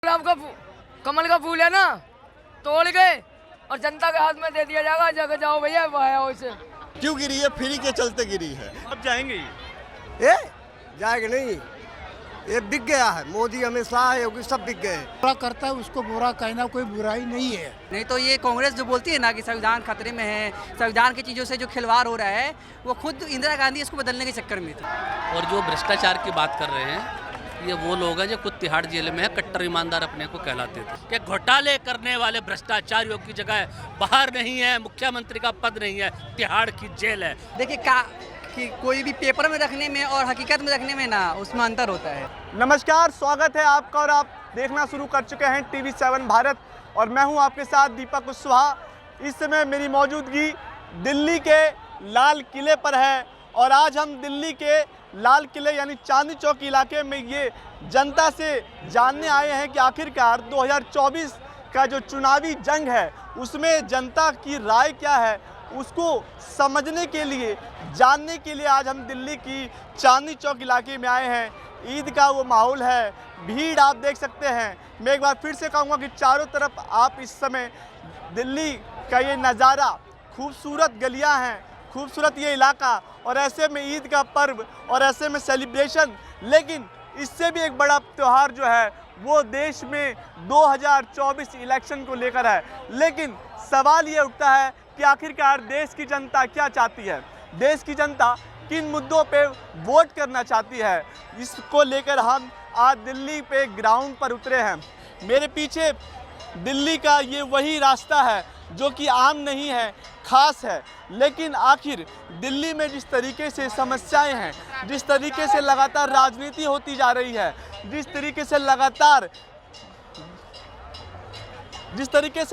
गुलाब का कमल का फूल है ना, तोड़ गए और जनता के हाथ में दे दिया जाएगा। जगह जाओ भैया, वैसे क्यों गिरी है? फ्री के चलते गिरी है। अब जाएंगे ये जाएगा नहीं, ये बिक गया है। मोदी हमेशा योगी सब बिक गए। बुरा करता है उसको बुरा कहना कोई बुराई नहीं है। नहीं तो ये कांग्रेस जो बोलती है ना कि संविधान खतरे में है, संविधान की चीज़ों से जो खिलवाड़ हो रहा है, वो खुद इंदिरा गांधी इसको बदलने के चक्कर में थी। और जो भ्रष्टाचार की बात कर रहे हैं, ये वो लोग हैं जो खुद तिहाड़ जेल में है, कट्टर ईमानदार अपने को कहलाते थे। कि घोटाले करने वाले भ्रष्टाचारियों की जगह बाहर नहीं है, मुख्यमंत्री का पद नहीं है, तिहाड़ की जेल है। देखिए कि कोई भी पेपर में रखने में और हकीकत में रखने में ना, उसमें अंतर होता है। नमस्कार, स्वागत है आपका और आप देखना शुरू कर चुके हैं TV7 भारत और मैं हूं आपके साथ दीपक कुशवाहा। इस समय मेरी मौजूदगी दिल्ली के लाल किले पर है और आज हम दिल्ली के लाल किले यानी चांदनी चौक इलाके में ये जनता से जानने आए हैं कि आखिरकार 2024 का जो चुनावी जंग है उसमें जनता की राय क्या है, उसको समझने के लिए, जानने के लिए आज हम दिल्ली की चांदनी चौक इलाके में आए हैं। ईद का वो माहौल है, भीड़ आप देख सकते हैं। मैं एक बार फिर से कहूँगा कि चारों तरफ आप इस समय दिल्ली का ये नज़ारा, खूबसूरत गलियाँ हैं, खूबसूरत ये इलाका और ऐसे में ईद का पर्व और ऐसे में सेलिब्रेशन। लेकिन इससे भी एक बड़ा त्यौहार जो है वो देश में 2024 इलेक्शन को लेकर है। लेकिन सवाल ये उठता है कि आखिरकार देश की जनता क्या चाहती है, देश की जनता किन मुद्दों पे वोट करना चाहती है, इसको लेकर हम आज दिल्ली पे ग्राउंड पर उतरे हैं। मेरे पीछे दिल्ली का ये वही रास्ता है जो कि आम नहीं है, खास है। लेकिन आखिर दिल्ली में जिस तरीके से समस्याएं हैं, जिस तरीके से लगातार राजनीति होती जा रही है, जिस तरीके से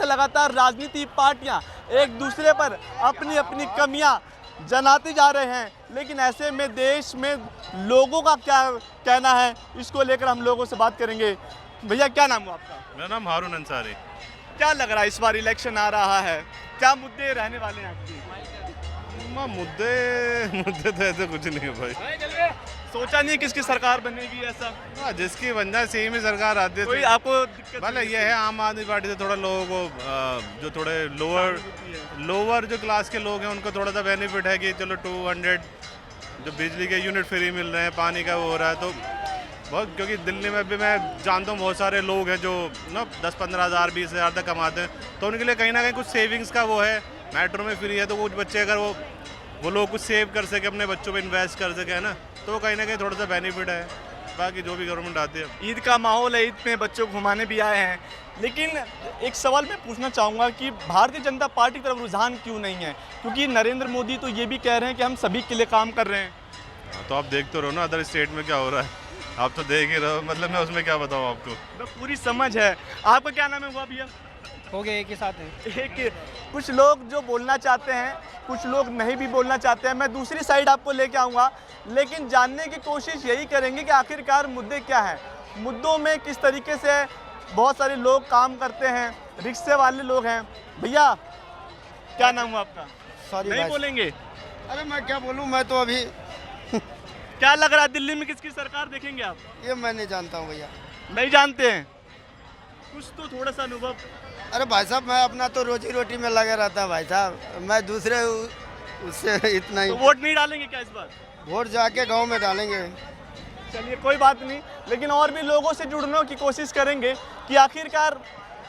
लगातार राजनीति पार्टियां एक दूसरे पर अपनी अपनी कमियां जनाते जा रहे हैं, लेकिन ऐसे में देश में लोगों का क्या कहना है, इसको लेकर हम लोगों से बात करेंगे। भैया क्या नाम है आपका? मेरा नाम हारून अंसारी। क्या लग रहा है इस बार इलेक्शन आ रहा है, क्या मुद्दे रहने वाले हैं आपके? मुद्दे तो ऐसे कुछ नहीं है भाई। सोचा नहीं किसकी सरकार बनेगी ऐसा? जिसकी बन जाए सेम ही सरकार आती है। कोई आपको दिक्कत? भले ये है आम आदमी पार्टी से थोड़ा लोगों को जो थोड़े लोअर जो क्लास के लोग हैं उनको थोड़ा सा बेनिफिट है कि चलो 200 जो बिजली के यूनिट फ्री मिल रहे हैं, पानी का वो हो रहा है। तो बहुत, क्योंकि दिल्ली में भी मैं जानता हूँ बहुत सारे लोग हैं जो ना 10-15 हज़ार 20 हज़ार तक कमाते हैं, तो उनके लिए कहीं ना कहीं कुछ सेविंग्स का वो है। मेट्रो में फ्री है तो कुछ बच्चे अगर वो लोग कुछ सेव कर सके, अपने बच्चों पे इन्वेस्ट कर सके, है ना, तो कहीं ना कहीं थोड़ा सा बेनिफिट है। बाकी जो भी गवर्नमेंट आती है। ईद का माहौल है, ईद में बच्चों को घुमाने भी आए हैं। लेकिन एक सवाल मैं पूछना चाहूँगा कि भारतीय जनता पार्टी की तरफ रुझान क्यों नहीं है? क्योंकि नरेंद्र मोदी तो ये भी कह रहे हैं कि हम सभी के लिए काम कर रहे हैं। तो आप देखते रहो ना अदर स्टेट में क्या हो रहा है, आप तो देख ही रहो, मतलब मैं उसमें क्या बताऊँ आपको। तो पूरी समझ है। आपका क्या नाम है हुआ भैया? हो गए एक ही साथ है। एक कुछ लोग जो बोलना चाहते हैं, कुछ लोग नहीं भी बोलना चाहते हैं। मैं दूसरी साइड आपको लेके आऊँगा, लेकिन जानने की कोशिश यही करेंगे कि आखिरकार मुद्दे क्या हैं, मुद्दों में किस तरीके से बहुत सारे लोग काम करते हैं, रिक्शे वाले लोग हैं। भैया क्या नाम हुआ आपका? सॉरी नहीं बोलेंगे? अरे मैं क्या बोलूँ, मैं तो अभी क्या लग रहा है दिल्ली में किसकी सरकार देखेंगे आप? ये मैं नहीं जानता हूँ भैया। नहीं जानते हैं? कुछ तो थोड़ा सा अनुभव। अरे भाई साहब, मैं अपना तो रोजी रोटी में लगे रहता भाई साहब, मैं दूसरे उससे इतना ही। तो वोट नहीं डालेंगे क्या इस बार? वोट जाके गांव में डालेंगे। चलिए कोई बात नहीं, लेकिन और भी लोगों से जुड़ने की कोशिश करेंगे कि आखिरकार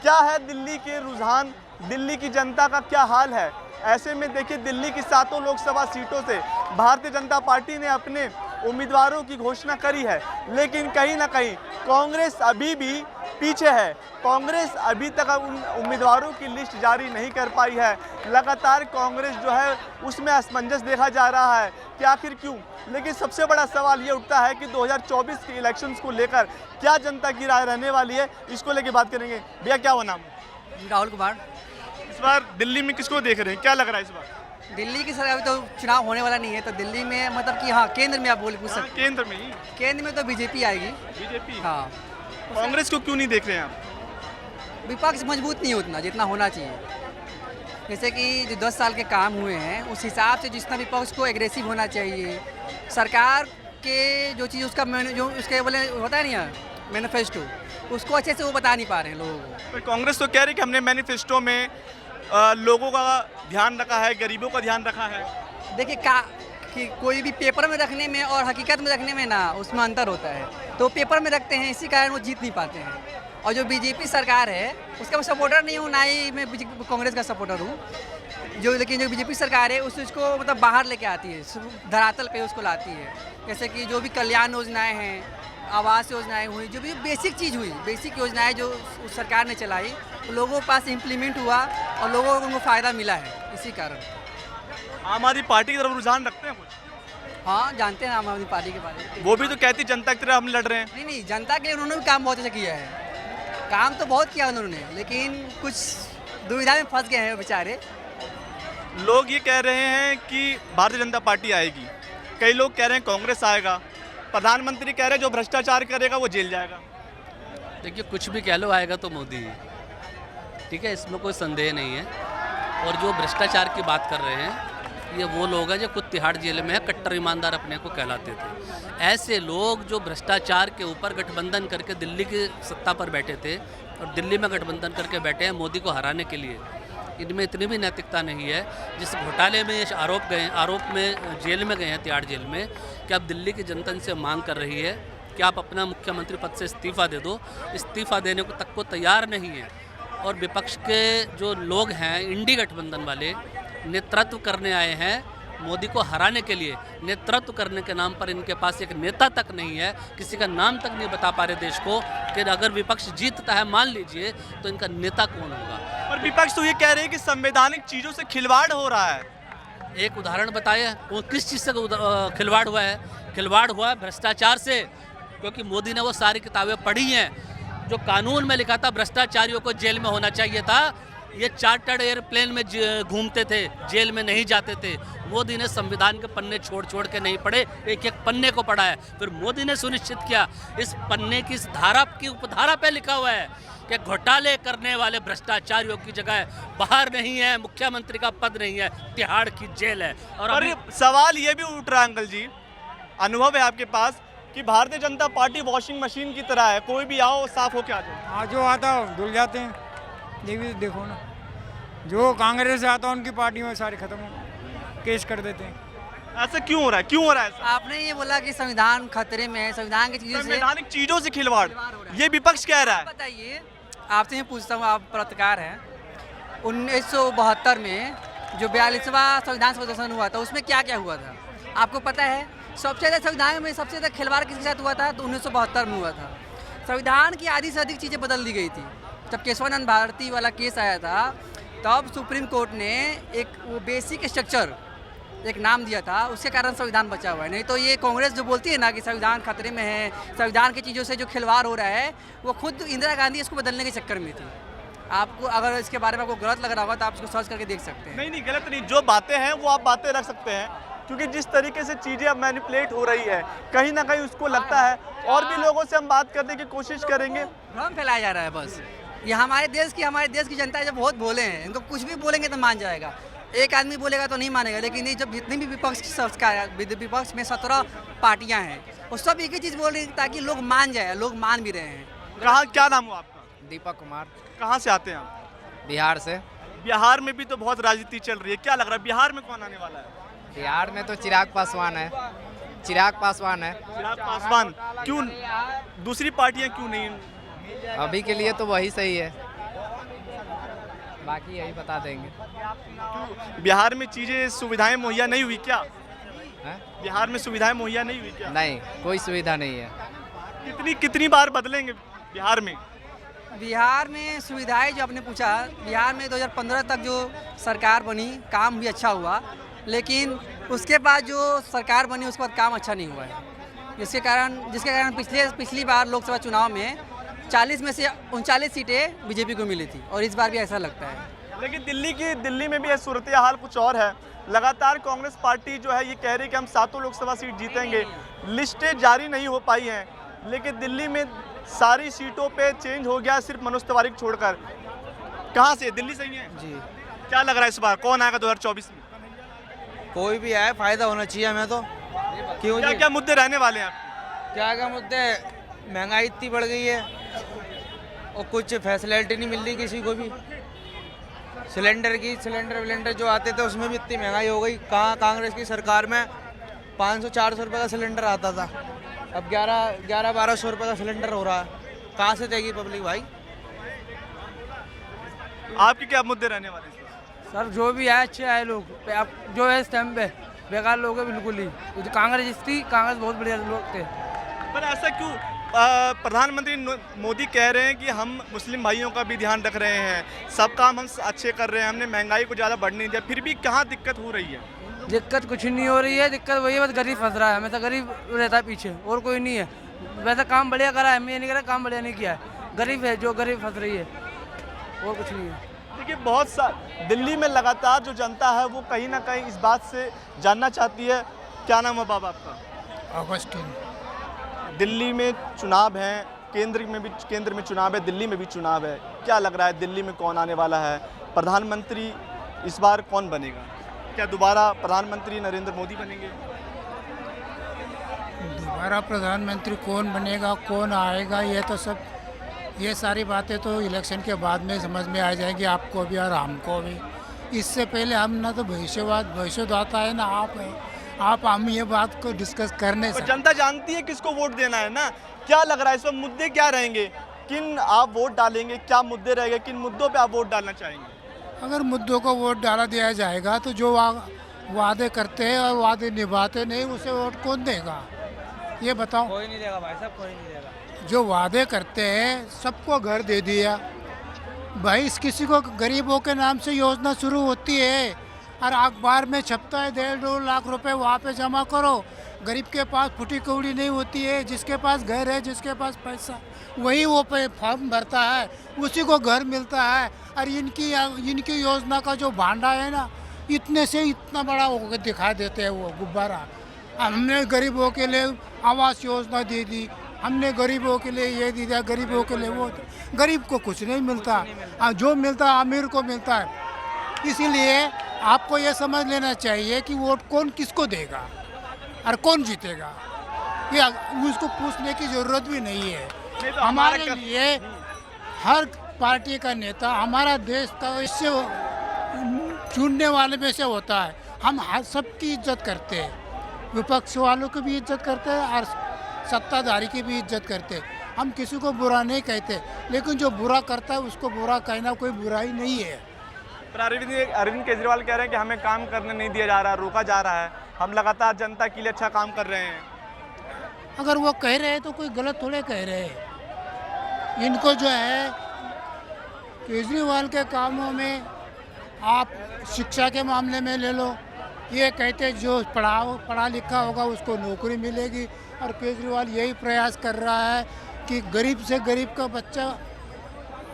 क्या है दिल्ली के रुझान, दिल्ली की जनता का क्या हाल है। ऐसे में देखिए, दिल्ली की 7 लोकसभा सीटों से भारतीय जनता पार्टी ने अपने उम्मीदवारों की घोषणा करी है, लेकिन कहीं ना कहीं कांग्रेस अभी भी पीछे है। कांग्रेस अभी तक उन उम्मीदवारों की लिस्ट जारी नहीं कर पाई है। लगातार कांग्रेस जो है उसमें असमंजस देखा जा रहा है कि आखिर क्यों। लेकिन सबसे बड़ा सवाल ये उठता है कि 2024 के इलेक्शंस को लेकर क्या जनता की राय रहने वाली है, इसको लेकर बात करेंगे। भैया क्या वो नाम? राहुल कुमार। इस बार दिल्ली में किसको देख रहे हैं, क्या लग रहा है इस बार? दिल्ली की सरकार, अभी तो चुनाव होने वाला नहीं है, तो दिल्ली में मतलब कि हाँ, केंद्र में आप पूछ सकते हैं। केंद्र में ही? केंद्र में तो बीजेपी आएगी। बीजेपी? हाँ। कांग्रेस को क्यों नहीं देख रहे हैं आप? विपक्ष मजबूत नहीं उतना जितना होना चाहिए। जैसे कि जो 10 साल के काम हुए हैं उस हिसाब से जितना विपक्ष को एग्रेसिव होना चाहिए। सरकार के जो चीज़ उसका जो उसके बोले होता है नहीं मैनिफेस्टो, उसको अच्छे से वो बता नहीं पा रहे हैं लोगों को। पर कांग्रेस तो कह रही कि हमने मैनिफेस्टो में लोगों का ध्यान रखा है, गरीबों का ध्यान रखा है। देखिए कि कोई भी पेपर में रखने में और हकीकत में रखने में ना उसमें अंतर होता है। तो पेपर में रखते हैं, इसी कारण वो जीत नहीं पाते हैं। और जो बीजेपी सरकार है उसका मैं सपोर्टर नहीं हूँ, ना ही मैं कांग्रेस का सपोर्टर हूँ। लेकिन जो बीजेपी सरकार है उसको मतलब बाहर लेके आती है, धरातल पे उसको लाती है। जैसे कि जो भी कल्याण योजनाएं हैं, आवास योजनाएं हुई, जो भी बेसिक चीज़ हुई, बेसिक योजनाएं जो उस सरकार ने चलाई, तो लोगों के पास इम्प्लीमेंट हुआ और लोगों को उनको फ़ायदा मिला है। इसी कारण आम आदमी पार्टी की तरफ रुझान रखते हैं कुछ? हाँ, जानते हैं आम आदमी पार्टी के बारे में। वो भी तो कहती जनता की तरह हम लड़ रहे हैं। नहीं, जनता के लिए उन्होंने भी काम बहुत अच्छा किया है। काम तो बहुत किया उन्होंने, लेकिन कुछ दुविधा में फंस गए हैं बेचारे। लोग ये कह रहे हैं कि भारतीय जनता पार्टी आएगी, कई लोग कह रहे हैं कांग्रेस आएगा, प्रधानमंत्री कह रहे हैं जो भ्रष्टाचार करेगा वो जेल जाएगा। देखिए, कुछ भी कह लो, आएगा तो मोदी ही, ठीक है, इसमें कोई संदेह नहीं है। और जो भ्रष्टाचार की बात कर रहे हैं, ये वो लोग हैं जो खुद तिहाड़ जेल में है, कट्टर ईमानदार अपने को कहलाते थे। ऐसे लोग जो भ्रष्टाचार के ऊपर गठबंधन करके दिल्ली की सत्ता पर बैठे थे और दिल्ली में गठबंधन करके बैठे हैं मोदी को हराने के लिए, इनमें इतनी भी नैतिकता नहीं है। जिस घोटाले में आरोप में जेल में गए हैं, तिहाड़ जेल में, कि अब दिल्ली की जनता से मांग कर रही है कि आप अपना मुख्यमंत्री पद से इस्तीफ़ा दे दो। इस्तीफ़ा देने को तक को तैयार नहीं है। और विपक्ष के जो लोग हैं, इंडी गठबंधन वाले, नेतृत्व करने आए हैं मोदी को हराने के लिए। नेतृत्व करने के नाम पर इनके पास एक नेता तक नहीं है, किसी का नाम तक नहीं बता पा रहे देश को कि अगर विपक्ष जीतता है, मान लीजिए, तो इनका नेता कौन होगा। और विपक्ष तो ये कह रहे हैं कि संवैधानिक चीज़ों से खिलवाड़ हो रहा है। एक उदाहरण बताइए, वो किस चीज़ से खिलवाड़ हुआ है? खिलवाड़ हुआ है भ्रष्टाचार से, क्योंकि मोदी ने वो सारी किताबें पढ़ी हैं जो कानून में लिखा था भ्रष्टाचारियों को जेल में होना चाहिए था। ये चार्टर्ड एयरप्लेन में घूमते थे, जेल में नहीं जाते थे। मोदी ने संविधान के पन्ने छोड़ छोड़ के नहीं पढ़े, एक एक पन्ने को पढ़ा है। फिर मोदी ने सुनिश्चित किया, इस पन्ने की इस धारा की उपधारा पे लिखा हुआ है कि घोटाले करने वाले भ्रष्टाचारियों की जगह बाहर नहीं है, मुख्यमंत्री का पद नहीं है, तिहाड़ की जेल है। और सवाल ये भी उठ रहा है अंकल जी, अनुभव है आपके पास, कि Bharatiya Janata party washing machine की तरह है, कोई भी आओ साफ होके आ जाए। हाँ, जो आता है धुल जाते हैं। ये भी देखो ना, जो कांग्रेस से आता है उनकी पार्टी में सारे खत्म केस कर देते हैं। ऐसा क्यों हो रहा है? क्यों हो रहा है ऐसा? आपने ये बोला कि संविधान खतरे में है, संविधान की चीज़ों से, संवैधानिक चीज़ों से खिलवाड़, ये विपक्ष कह रहा है। बताइए, आपसे मैं पूछता हूँ, आप पत्रकार हैं, 1972 में जो 42वां संविधान संशोधन हुआ था, उसमें क्या क्या हुआ था आपको पता है? सबसे ज़्यादा संविधान में सबसे ज़्यादा खिलवाड़ किसके साथ हुआ था? तो 1972 में हुआ था। संविधान की आधी से अधिक चीज़ें बदल दी गई थी। जब केशवानंद भारती वाला केस आया था, तब सुप्रीम कोर्ट ने एक वो बेसिक स्ट्रक्चर एक नाम दिया था, उसके कारण संविधान बचा हुआ है। नहीं तो ये कांग्रेस जो बोलती है ना कि संविधान खतरे में है, संविधान की चीज़ों से जो खिलवाड़ हो रहा है, वो खुद इंदिरा गांधी इसको बदलने के चक्कर में थी। आपको अगर इसके बारे में आपको गलत लग रहा होगा तो आप इसको सर्च करके देख सकते हैं। नहीं, गलत नहीं, जो बातें हैं वो आप बातें रख सकते हैं, क्योंकि जिस तरीके से चीज़ें अब मैनिपुलेट हो रही है, कहीं ना कहीं उसको लगता है। और भी लोगों से हम बात करने की कोशिश करेंगे। भ्रम फैलाया जा रहा है बस। ये हमारे देश की जनता जब बहुत भोले हैं, इनको कुछ भी बोलेंगे तो मान जाएगा। एक आदमी बोलेगा तो नहीं मानेगा, लेकिन ये जब जितनी भी विपक्ष में 17 पार्टियां हैं, वो सब एक ही चीज़ बोल रही है ताकि लोग मान जाए। लोग मान भी रहे हैं। कहाँ, क्या नाम हुआ आपका? दीपक कुमार। कहाँ से आते हैं आप? बिहार से। बिहार में भी तो बहुत राजनीति चल रही है, क्या लग रहा है बिहार में कौन आने वाला है? बिहार में तो चिराग पासवान है। चिराग पासवान। क्यों दूसरी पार्टियां क्यों नहीं? अभी के लिए तो वही सही है, बाकी यही बता देंगे। बिहार में चीज़ें सुविधाएं मुहैया नहीं हुई क्या? है? बिहार में सुविधाएं मुहैया नहीं हुई क्या? नहीं, कोई सुविधा नहीं है। कितनी बार बदलेंगे बिहार में? बिहार में सुविधाएं जो आपने पूछा, बिहार में 2015 तक जो सरकार बनी, काम भी अच्छा हुआ, लेकिन उसके बाद जो सरकार बनी उसके बाद काम अच्छा नहीं हुआ है। जिसके कारण पिछली बार लोकसभा चुनाव में 40 में से 39 सीटें बीजेपी को मिली थी, और इस बार भी ऐसा लगता है। लेकिन दिल्ली में भी सूरत हाल कुछ और है। लगातार कांग्रेस पार्टी जो है ये कह रही है कि हम 7 लोकसभा सीट जीतेंगे। लिस्टें जारी नहीं हो पाई हैं, लेकिन दिल्ली में सारी सीटों पे चेंज हो गया, सिर्फ मनोज तिवारी छोड़कर। कहाँ से? दिल्ली से ही है जी। क्या लग रहा है इस बार कौन आएगा 2024 में? कोई भी आए, फायदा होना चाहिए हमें तो। क्यों? क्या मुद्दे रहने वाले हैं आपके? क्या मुद्दे? महंगाई इतनी बढ़ गई है, और कुछ फैसिलिटी नहीं मिल रही किसी को भी। सिलेंडर जो आते थे उसमें भी इतनी महंगाई हो गई। कहाँ कांग्रेस की सरकार में 500-400 रुपये का सिलेंडर आता था, अब 1100-1200 रुपये का सिलेंडर हो रहा है। कहाँ से देगी पब्लिक भाई? आपके क्या मुद्दे रहने वाले हैं? सर जो भी है अच्छे आए लोग, अब जो है इस टाइम पे बेकार लोग हैं बिल्कुल ही। जो कांग्रेस थी, कांग्रेस बहुत बढ़िया लोग थे। पर ऐसा क्यों? प्रधानमंत्री मोदी कह रहे हैं कि हम मुस्लिम भाइयों का भी ध्यान रख रहे हैं, सब काम हम अच्छे कर रहे हैं, हमने महंगाई को ज़्यादा बढ़ने नहीं दिया, फिर भी कहाँ दिक्कत हो रही है? दिक्कत कुछ नहीं हो रही है, दिक्कत वही है बस गरीब फंस रहा है, हमेशा गरीब रहता है पीछे, और कोई नहीं है। वैसा काम बढ़िया करा है, मैं ये नहीं करा काम बढ़िया नहीं किया है, गरीब है जो गरीब फंस रही है, और कुछ नहीं है। देखिए बहुत सा दिल्ली में लगातार जो जनता है वो कहीं ना कहीं इस बात से जानना चाहती है। क्या नाम है बाबा आपका? ऑगस्टिन। दिल्ली में चुनाव है, केंद्र में चुनाव है, दिल्ली में भी चुनाव है, क्या लग रहा है दिल्ली में कौन आने वाला है? प्रधानमंत्री इस बार कौन बनेगा? क्या दोबारा प्रधानमंत्री नरेंद्र मोदी बनेंगे? दोबारा प्रधानमंत्री कौन बनेगा, कौन आएगा, ये सारी बातें तो इलेक्शन के बाद में समझ में आ जाएंगी, आपको भी और हमको भी। इससे पहले हम ना तो भविष्यदाता है ना आप हम ये बात को डिस्कस करने से। जनता जानती है किसको वोट देना है ना। क्या लग रहा है इस वक्त मुद्दे क्या रहेंगे, किन आप वोट डालेंगे, क्या मुद्दे रहेंगे, किन मुद्दों पे आप वोट डालना चाहेंगे? अगर मुद्दों को वोट डाला दिया जाएगा तो जो वादे करते हैं और वादे निभाते नहीं उसे वोट कौन देगा, ये बताओ? कोई नहीं देगा भाई साहब, कोई नहीं देगा। जो वादे करते हैं सबको घर दे दिया भाई, किसी को गरीबों के नाम से योजना शुरू होती है और अखबार में छपता है 1.5-2 लाख रुपए वहाँ पे जमा करो। गरीब के पास फुटी कौड़ी नहीं होती है, जिसके पास घर है, जिसके पास पैसा, वही वो फॉर्म भरता है, उसी को घर मिलता है। और इनकी योजना का जो भांडा है ना, इतने से इतना बड़ा होकर दिखा देते हैं वो गुब्बारा। हमने गरीबों के लिए आवास योजना दे दी, हमने गरीबों के लिए ये दे दिया, गरीबों के लिए वो, गरीब को कुछ नहीं मिलता, जो मिलता है अमीर को मिलता है। इसीलिए आपको ये समझ लेना चाहिए कि वोट कौन किसको देगा और कौन जीतेगा, ये उसको पूछने की ज़रूरत भी नहीं है। तो हमारे लिए हर पार्टी का नेता हमारा देश का इससे चुनने वाले में से होता है। हम सबकी इज्जत करते हैं, विपक्ष वालों की भी इज्जत करते हैं और सत्ताधारी की भी इज्जत करते हैं। हम किसी को बुरा नहीं कहते, लेकिन जो बुरा करता है उसको बुरा कहना कोई बुराई नहीं है। पर अरविंद केजरीवाल कह रहे हैं कि हमें काम करने नहीं दिया जा रहा, रोका जा रहा है, हम लगातार जनता के लिए अच्छा काम कर रहे हैं। अगर वो कह रहे हैं तो कोई गलत थोड़े कह रहे हैं। इनको जो है केजरीवाल के कामों में, आप शिक्षा के मामले में ले लो, ये कहते जो पढ़ा लिखा होगा उसको नौकरी मिलेगी, और केजरीवाल यही प्रयास कर रहा है कि गरीब से गरीब का बच्चा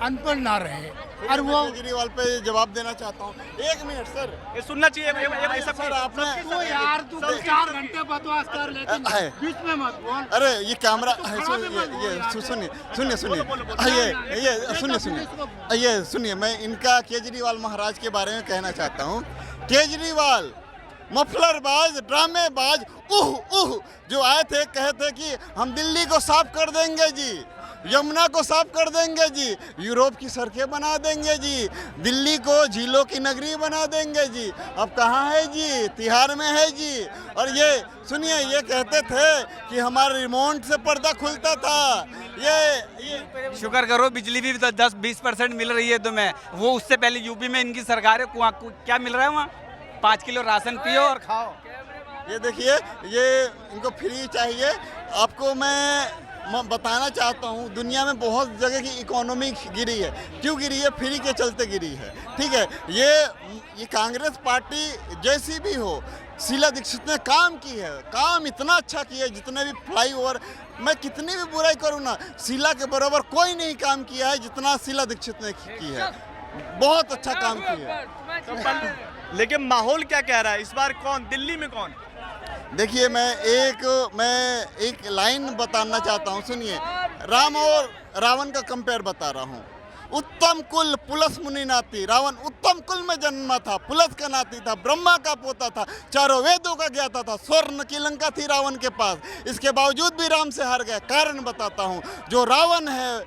अनपढ़ ना रहे। और वो केजरीवाल पे जवाब देना चाहता हूँ। 1 मिनट सर, ये सुनना चाहिए ऐसा सर आपने तो यार तू 4 घंटे बकवास कर, लेकिन बीच में मत बोल। अरे ये कैमरा सुनिए मैं इनका केजरीवाल महाराज के बारे में कहना चाहता हूँ। केजरीवाल मफलरबाज, ड्रामेबाज, जो आए थे, कहे थे कि हम दिल्ली को साफ कर देंगे जी, यमुना को साफ कर देंगे जी, यूरोप की सड़कें बना देंगे जी, दिल्ली को झीलों की नगरी बना देंगे जी। अब कहाँ है जी? तिहाड़ में है जी। और ये सुनिए, ये कहते थे कि हमारे रिमोट से पर्दा खुलता था। ये शुक्र करो बिजली भी 10-20% मिल रही है तुम्हें। वो उससे पहले यूपी में इनकी सरकार है, क्या मिल रहा है वहाँ? 5 किलो राशन पियो और खाओ। ये देखिए, ये इनको फ्री चाहिए। आपको मैं बताना चाहता हूँ, दुनिया में बहुत जगह की इकोनॉमी गिरी है। क्यों गिरी है? फ्री के चलते गिरी है। ठीक है, ये कांग्रेस पार्टी जैसी भी हो, शीला दीक्षित ने काम की है, काम इतना अच्छा किया है। जितने भी फ्लाईओवर, मैं कितनी भी बुराई करूँ ना, शीला के बराबर कोई नहीं काम किया है जितना शीला दीक्षित ने की है। बहुत अच्छा काम किया है। लेकिन माहौल क्या कह रहा है इस बार? कौन दिल्ली में कौन? देखिए, मैं एक लाइन बताना चाहता हूँ, सुनिए। राम और रावण का कंपेयर बता रहा हूँ। उत्तम कुल पुलस मुनि नाती, रावण उत्तम कुल में जन्मा था, पुलस का नाती था, ब्रह्मा का पोता था, चारों वेदों का ज्ञाता था, स्वर्ण की लंका थी रावण के पास, इसके बावजूद भी राम से हार गया। कारण बताता हूँ, जो रावण है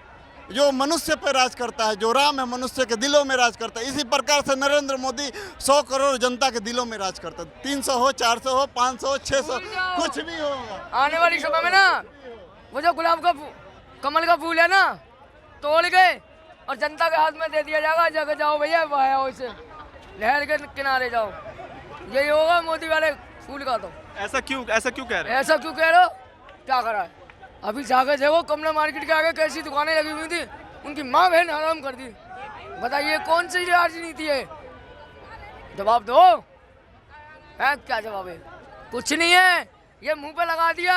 जो मनुष्य पर राज करता है, जो राम है मनुष्य के दिलों में राज करता है। इसी प्रकार से नरेंद्र मोदी 100 करोड़ जनता के दिलों में राज करता है। 300 हो, 400 हो, 500 हो, 600 कुछ भी होगा। आने वाली समय में ना वो जो गुलाब का कमल का फूल है ना, तोड़ के और जनता के हाथ में दे दिया जाएगा। जगह जाओ भैया, वहाँ से लहर के किनारे जाओ, यही होगा मोदी वाले फूल का। तो ऐसा क्यों कह रहे हैं? ऐसा क्यों कह रहे हो? क्या करा है? अभी जाके देखो कमला मार्केट के आगे कैसी दुकानें लगी हुई थी, उनकी माँ बहन हराम कर दी। बताइए कौन सी राजनीति है? जवाब दो। है क्या जवाब है? कुछ नहीं है, ये मुंह पे लगा दिया,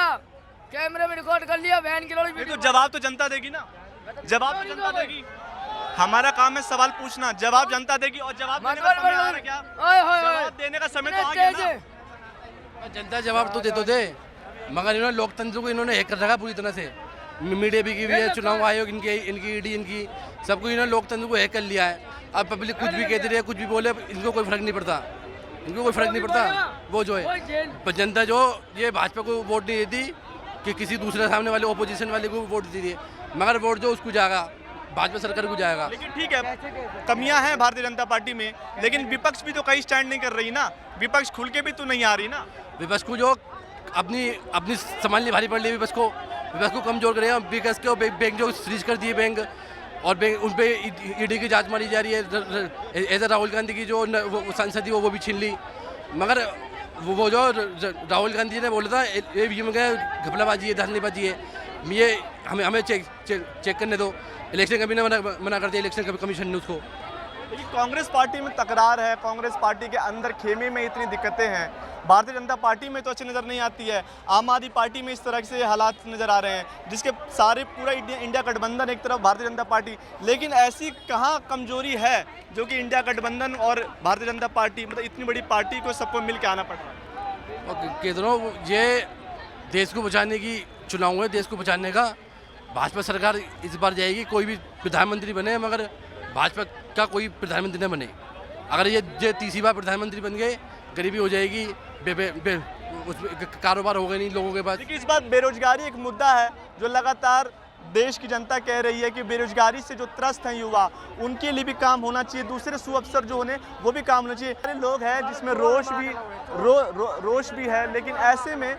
कैमरे में रिकॉर्ड कर लिया, बहन की लोड़ी। तो जवाब तो जनता देगी ना, जवाब तो जनता देगी। हमारा काम है सवाल पूछना, जवाब जनता देगी। और जवाब देने का समय आ रहा है क्या? जवाब देने का समय तो आ गया ना। जनता जवाब तो दे, मगर इन्होंने लोकतंत्र को इन्होंने हैक कर रखा पूरी तरह से। मीडिया भी की हुई है, चुनाव आयोग इनकी ईडी इनकी सबको इन्होंने लोकतंत्र को हैक कर लिया है। अब पब्लिक कुछ भी कहती रहे, कुछ भी बोले, इनको कोई फर्क नहीं पड़ता, वो जो है जनता जो ये भाजपा को वोट नहीं देती कि किसी दूसरे सामने वाले ओपोजिशन वाले को वोट देती है, मगर वोट जो उसको जाएगा, भाजपा सरकार को जाएगा। लेकिन ठीक है, कमियां हैं भारतीय जनता पार्टी में, लेकिन विपक्ष भी तो कहीं स्टैंड नहीं कर रही ना। विपक्ष खुल के भी तो नहीं आ रही ना। विपक्ष को जो अपनी संभालनी भारी पड़ रही है, विपक्ष को कमजोर करेगा। विकास के बैंक जो फ्रीज कर दिए बैंक, और बैंक उन पर ईडी की जांच मारी जा रही है। ऐसा राहुल गांधी की जो सांसद थी वो भी छीन ली। मगर वो जो राहुल गांधी ने बोला था ईवीएम का घपलाबाजी है, धांधलीबाजी है, ये हमें चेक करने दो। इलेक्शन कमीशन ने मना कर दिया, इलेक्शन कमीशन ने उसको। लेकिन कांग्रेस पार्टी में तकरार है, कांग्रेस पार्टी के अंदर खेमे में इतनी दिक्कतें हैं। भारतीय जनता पार्टी में तो अच्छी नज़र नहीं आती है। आम आदमी पार्टी में इस तरह से हालात नज़र आ रहे हैं, जिसके सारे पूरा इंडिया गठबंधन एक तरफ, भारतीय जनता पार्टी। लेकिन ऐसी कहाँ कमजोरी है जो कि इंडिया गठबंधन और भारतीय जनता पार्टी, मतलब इतनी बड़ी पार्टी को सबको मिल के आना पड़ रहा है? और केंद्रों ये देश को बचाने की चुनाव है, देश को बचाने का। भाजपा सरकार इस बार जाएगी, कोई भी प्रधानमंत्री बने, मगर भाजपा का कोई प्रधानमंत्री न बने। अगर ये तीसरी बार प्रधानमंत्री बन गए, गरीबी हो जाएगी, कारोबार होगा नहीं लोगों के पास। देखिए, इस बार बेरोजगारी एक मुद्दा है जो लगातार देश की जनता कह रही है कि बेरोजगारी से जो त्रस्त हैं युवा, उनके लिए भी काम होना चाहिए। दूसरे सुअवसर जो होने वो भी काम होना चाहिए। सारे लोग हैं जिसमें रोष भी है, लेकिन ऐसे में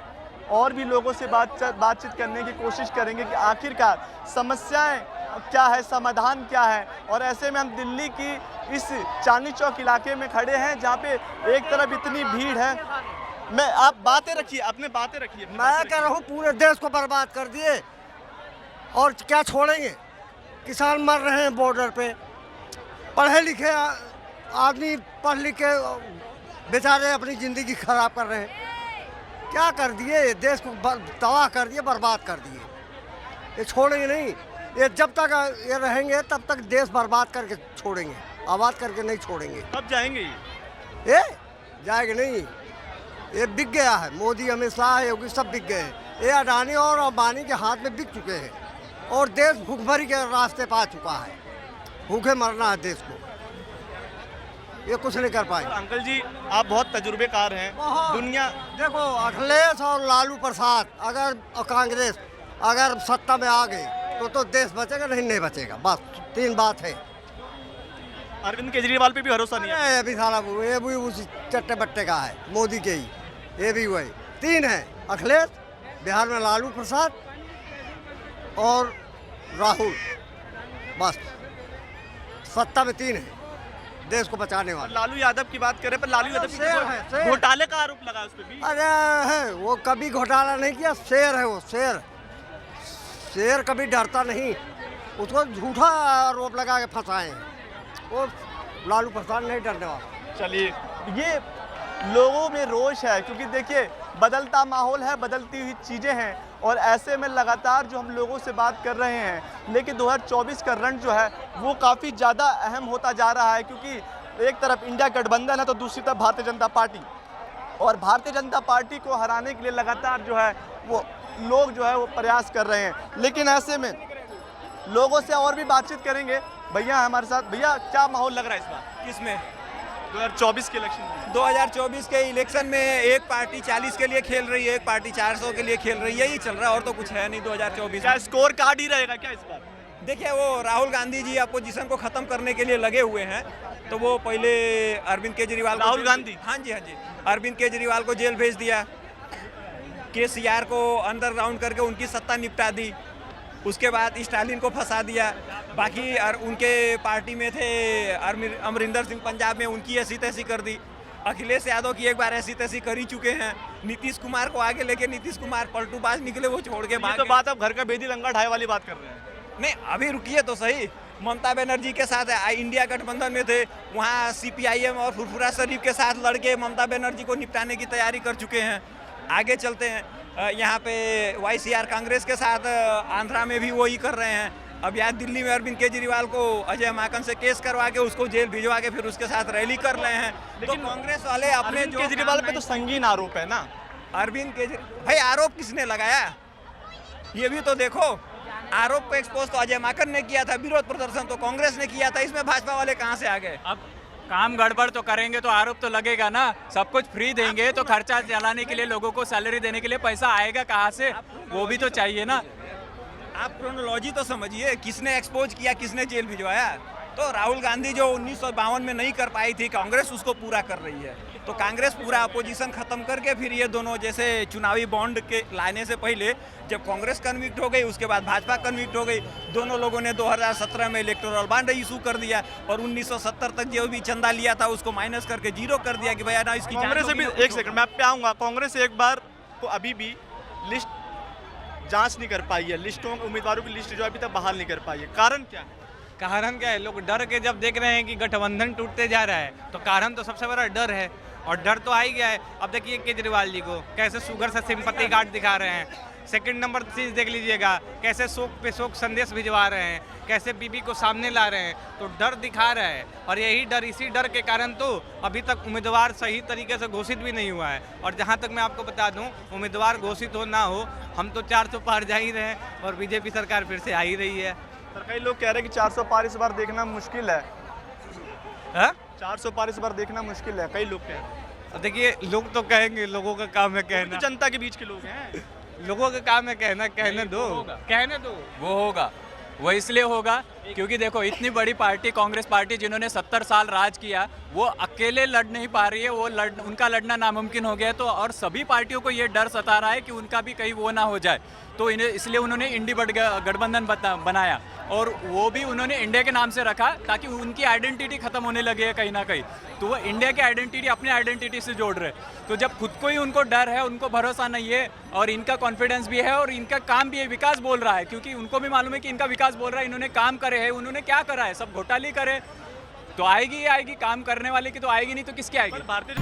और भी लोगों से बातचीत करने की कोशिश करेंगे कि आखिरकार समस्याएं क्या है, समाधान क्या है। और ऐसे में हम दिल्ली की इस चांदनी चौक इलाके में खड़े हैं, जहाँ पे एक तरफ इतनी भीड़ है। आप बातें रखिए, अपने बातें रखिए। मैं कह रहा हूँ पूरे देश को बर्बाद कर दिए, और क्या छोड़ेंगे? किसान मर रहे हैं बॉर्डर पे, पढ़े लिखे आदमी पढ़ लिख के बेचारे अपनी ज़िंदगी खराब कर रहे हैं। क्या कर दिए? देश को तबाह कर दिए, बर्बाद कर दिए। ये छोड़ेंगे नहीं, ये जब तक ये रहेंगे तब तक देश बर्बाद करके छोड़ेंगे, आबाद करके नहीं छोड़ेंगे। कब जाएंगे ये जाएंगे नहीं, ये बिक गया है। मोदी, अमित शाह, योगी सब बिक गए हैं। ये अडानी और अंबानी के हाथ में बिक चुके हैं, और देश भूखमरी के रास्ते पा चुका है। भूखे मरना है देश को, ये कुछ नहीं कर पाए। अंकल जी, आप बहुत तजुर्बेकार हैं। दुनिया देखो, अखिलेश और लालू प्रसाद अगर कांग्रेस अगर सत्ता में आ गई तो देश बचेगा, नहीं बचेगा। बस 3 बात है। अरविंद केजरीवाल पे भी भरोसा नहीं है? अभी सारा ये भी उसी चट्टे बट्टे का है, मोदी के ही। ये भी वही 3 है, अखिलेश, बिहार में लालू प्रसाद और राहुल। बस सत्ता में 3 है देश को बचाने वाले। लालू यादव की बात करें, पर लालू यादव शेर घोटाले का आरोप लगा उस पे भी। अरे है, वो कभी घोटाला नहीं किया। शेर है वो, शेर कभी डरता नहीं। उसको झूठा आरोप लगा के फंसाए हैं। वो लालू प्रसाद नहीं डरने वाला। चलिए, ये लोगों में रोष है, क्योंकि देखिए बदलता माहौल है, बदलती हुई चीज़ें हैं, और ऐसे में लगातार जो हम लोगों से बात कर रहे हैं, लेकिन 2024 का रण जो है वो काफ़ी ज़्यादा अहम होता जा रहा है। क्योंकि एक तरफ इंडिया गठबंधन है, तो दूसरी तरफ भारतीय जनता पार्टी, और भारतीय जनता पार्टी को हराने के लिए लगातार जो है वो लोग जो है वो प्रयास कर रहे हैं। लेकिन ऐसे में लोगों से और भी बातचीत करेंगे। भैया हमारे साथ। भैया, क्या माहौल लग रहा है इस बार? किसमें? 2024 के इलेक्शन। 2024 के इलेक्शन में एक पार्टी 40 के लिए खेल रही है, एक पार्टी 400 के लिए खेल रही है। यही चल रहा है, और तो कुछ है नहीं 2024 क्या स्कोर कार्ड ही रहेगा क्या इस बार? देखिए वो राहुल गांधी जी अपोजिशन को खत्म करने के लिए लगे हुए हैं, तो वो पहले अरविंद केजरीवाल को राहुल गांधी? हाँ जी, अरविंद केजरीवाल को जेल भेज दिया, केसीआर को अंडरग्राउंड करके उनकी सत्ता निपटा दी, उसके बाद स्टालिन को फंसा दिया, बाकी उनके पार्टी में थे अमरिंदर सिंह पंजाब में, उनकी ऐसी तैसी कर दी, अखिलेश यादव की एक बार ऐसी तैसी कर ही चुके हैं, नीतीश कुमार को आगे लेके नीतीश कुमार पलटूबाज निकले, वो छोड़ के भाग तो बात आप घर का बेदी लंगा ढाई वाली बात कर रहे हैं। नहीं, अभी रुकिए तो सही। ममता बनर्जी के साथ इंडिया गठबंधन में थे, वहाँ सीपीआईएम और फुरफुरा शरीफ के साथ लड़के ममता बनर्जी को निपटाने की तैयारी कर चुके हैं। आगे चलते हैं, यहाँ पे वाईसीआर कांग्रेस के साथ आंध्रा में भी वही कर रहे हैं। अब यहाँ दिल्ली में अरविंद केजरीवाल को अजय माकन से केस करवा के उसको जेल भिजवा के फिर उसके साथ रैली कर रहे हैं। लेकिन तो कांग्रेस वाले अपने जो केजरीवाल पे तो संगीन आरोप है ना। अरविंद केजरीवाल भाई, आरोप किसने लगाया ये भी तो देखो। आरोप को एक्सपोज तो अजय माकन ने किया था, विरोध प्रदर्शन तो कांग्रेस ने किया था, इसमें भाजपा वाले कहाँ से आ गए? अब काम गड़बड़ तो करेंगे तो आरोप तो लगेगा ना। सब कुछ फ्री देंगे तो खर्चा चलाने के लिए, लोगों को सैलरी देने के लिए पैसा आएगा कहाँ से, वो भी तो चाहिए ना। आप क्रोनोलॉजी तो समझिए, किसने एक्सपोज किया, किसने जेल भिजवाया? तो राहुल गांधी जो 1952 में नहीं कर पाई थी, कांग्रेस उसको पूरा कर रही है। तो कांग्रेस पूरा अपोजिशन खत्म करके फिर ये दोनों, जैसे चुनावी बॉन्ड के लाने से पहले जब कांग्रेस कन्विक्ट हो गई, उसके बाद भाजपा कन्विक्ट हो गई, दोनों लोगों ने 2017 में इलेक्टोरल बॉन्ड इशू कर दिया और 1970 तक जो भी चंदा लिया था उसको माइनस करके जीरो कर दिया कि भैया ना इसकी कांग्रेस से भी, एक सेकंड मैं आप पे आऊँगा, कांग्रेस एक बार को अभी भी लिस्ट जांच नहीं कर पाई है, लिस्टों उम्मीदवारों की लिस्ट जो अभी तक बाहर नहीं कर पाई है। कारण क्या है? कारण क्या है? लोग डर के जब देख रहे हैं कि गठबंधन टूटते जा रहा है, तो कारण तो सबसे बड़ा डर है, और डर तो आ ही गया है। अब देखिए केजरीवाल जी को कैसे शुगर से सिंपैथी कार्ड दिखा रहे हैं। सेकंड नंबर चीज़ देख लीजिएगा, कैसे शोक पे शोक संदेश भिजवा रहे हैं, कैसे बीबी को सामने ला रहे हैं, तो डर दिखा रहा है। और यही डर, इसी डर के कारण तो अभी तक उम्मीदवार सही तरीके से घोषित भी नहीं हुआ है। और जहाँ तक मैं आपको बता दूँ, उम्मीदवार घोषित हो ना हो, हम तो 400 पार जा ही रहे हैं और बीजेपी सरकार फिर से आ ही रही है। सर कई लोग कह रहे हैं कि 400 पार इस बार देखना मुश्किल है। 400 पार इस बार देखना मुश्किल है, कई लोग कह रहे हैं। देखिए, लोग तो कहेंगे, लोगों का काम है कहना, तो जनता के बीच के लोग हैं, लोगों का काम है कहना, कहने दो, कहने दो। वो होगा, वो इसलिए होगा क्योंकि देखो, इतनी बड़ी पार्टी कांग्रेस पार्टी जिन्होंने 70 साल राज किया, वो अकेले लड़ नहीं पा रही है, वो उनका लड़ना नामुमकिन हो गया। तो और सभी पार्टियों को ये डर सता रहा है कि उनका भी कहीं वो ना हो जाए, तो इसलिए उन्होंने इंडी गठबंधन बनाया, और वो भी उन्होंने इंडिया के नाम से रखा ताकि उनकी आइडेंटिटी खत्म होने लगी है कहीं ना कहीं। तो वो इंडिया की आइडेंटिटी अपनी आइडेंटिटी से जोड़ रहे। तो जब खुद को ही उनको डर है, उनको भरोसा नहीं है, और इनका कॉन्फिडेंस भी है और इनका काम भी है, विकास बोल रहा है, क्योंकि उनको भी मालूम है कि इनका विकास बोल रहा है, इन्होंने काम करे है, उन्होंने क्या करा है, सब घोटाले करे, तो आएगी ही आएगी। काम करने वाले की तो आएगी नहीं, तो किसकी आएगी? भारतीय